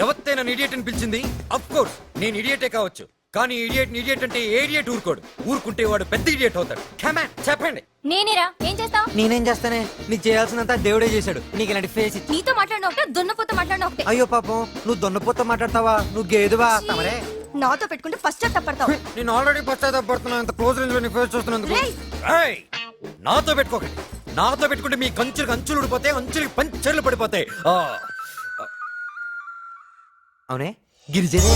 ఎవరితే నన్ను ఇడియట్ అని పిలిచింది? అఫ్ కోర్స్ నేను ఇడియటే కావచ్చు, కానీ ఇడియట్ అంటే ఏడియట్ ఊరుకోడు. ఊరుకుంటే వాడు పెద్ద ఇడియట్ అవుతాడు. కమాన్ చెప్పండి. నేనేరా ఏం చేస్తావు? నేనేం చేస్తానే, నీకు చేయాల్సినంత దేవుడే చేశాడు. నీకు ఇలాంటి ఫేస్ ఇచ్చి. నీతో మాట్లాడిన ఒకటే, దున్నపోతో మాట్లాడిన ఒకటే. అయ్యో పాపం, నువ్వు దొన్నపోతా మాట్లాడతావా? నువ్వు గేదువా? తమరే నాతో పెట్టుకుంటే ఫస్ట్ తప్పడతావు. నేను ఆల్రెడీ పశ్చాత్తాపడుతున్నాను, ఇంత క్లోజ్ రేంజ్ లో నీ ఫేస్ చూస్తున్నందుకు. ఏయ్, నాతో పెట్టుకోకండి. నాతో పెట్టుకుంటే మీ కంచులకు అంచులు ఊడిపోతాయి, అంచులకి పంచర్లు పడిపోతాయి. అవునే గిరిజనే.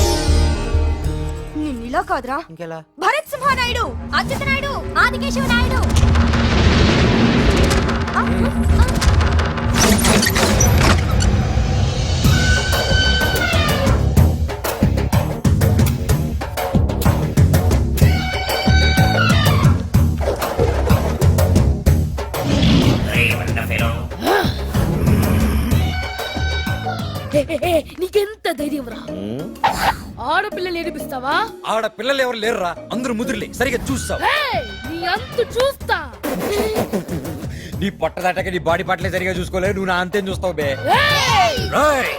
నిన్ను ఇలా కాదురా, ఇంకెలా? భరత్ సింహానాయుడు, అచ్యుత నాయుడు, ఆదికేశవ నాయుడు. నీకెంత ధైర్యం రా? ఆడపిల్లలు ఏడిపిస్తావా? ఆడపిల్లలు ఎవరు లేరురా, అందరూ ముదురులే. సరిగా చూస్తావు. నీ అంతు చూస్తా. నీ పొట్ట దాటాక నీ బాడీ పాటలే సరిగా చూసుకోలేదు, నువ్వు నా అంతేం చూస్తావు బే. రేయ్! రేయ్!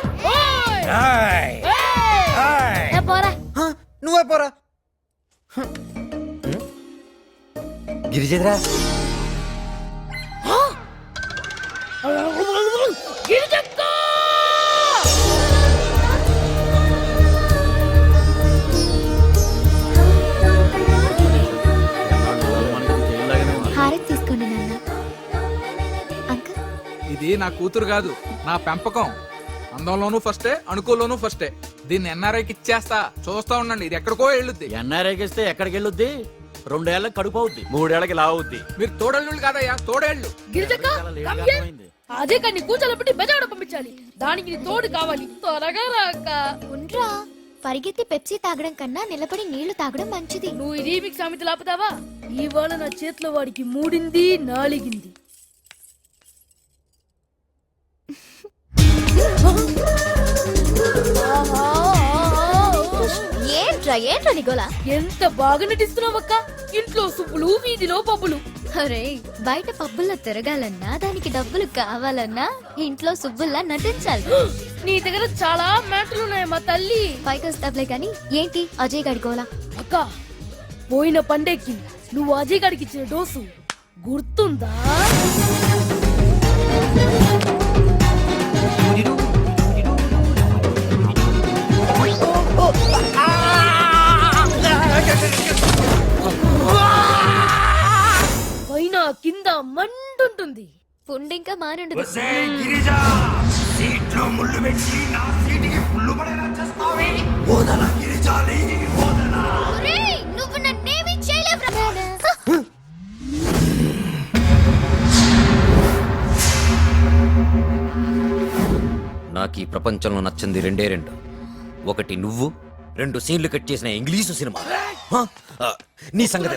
రేయ్! పోరా. నువ్వే పోరా. గిరిజేద్రా. గిరిజక్క! హారతి తీసుకోండి నాన్న. అంకుల్, ఇది నా కూతురు కాదు, నా పెంపకం. అందంలోనూ ఫస్టే, అణుకులోనూ ఫస్టే. దీన్ని ఎన్ఆర్ఐకి ఇచ్చేస్తా, చూస్తా ఉండండి. ఇది ఎక్కడికో వెళ్ళుద్ది. ఎన్ఆర్ఐకి ఇస్తే ఎక్కడికి వెళ్ళొద్ది? 2 ఏళ్ళకి కడుపు అవుద్ది, 3 ఏళ్ళకి లావుద్ది. మీరు తోడళ్ళు కాదయ్యా, తోడేళ్ళు. గిరిజక్క, come here. అదే కానీ కూర్చోలబట్టి బెజాడ పంపించాలి. దానికి నీ తోడు కావాలి. త్వరగా రాక. ఉండ్రా, పరిగెత్తి పెప్సీ తాగడం కన్నా నిలబడి నీళ్లు తాగడం మంచిది. నువ్వు ఈ రీమిక్స్ సామెత లాపుతావా? ఇవాళ నా చేతిలో వాడికి మూడింది, నాలిగింది. ఏంట్రా నిగోలా? ఎంత బాగా నటిస్తున్నావక్క. ఇంట్లో సుబ్బులు, వీధిలో పబ్బులు. అరే, బయట పబ్బుల్లో తిరగాలన్నా, దానికి డబ్బులు కావాలన్నా ఇంట్లో సుబ్బుల్లా నటించాలి. నీ దగ్గర చాలా మ్యాటర్లు ఉన్నాయి మా తల్లి. పైకి వస్తావులే కానీ ఏంటి అజయ్ గడి గోలా? అక్క, పోయిన పండేకి నువ్వు అజయ్ గడికి ఇచ్చిన డోసు గుర్తుందా? పైన కింద మంటుంటుంది. పుండు ఇంకా మానుండదు. ఒరేయ్, నువ్వు నన్నేమీ చేయలేవురా. నాకు ఈ ప్రపంచంలో నచ్చింది 2. ఒకటి నువ్వు, 2 సీన్లు కట్ చేసిన ఇంగ్లీషు సినిమా. నీ సంగతి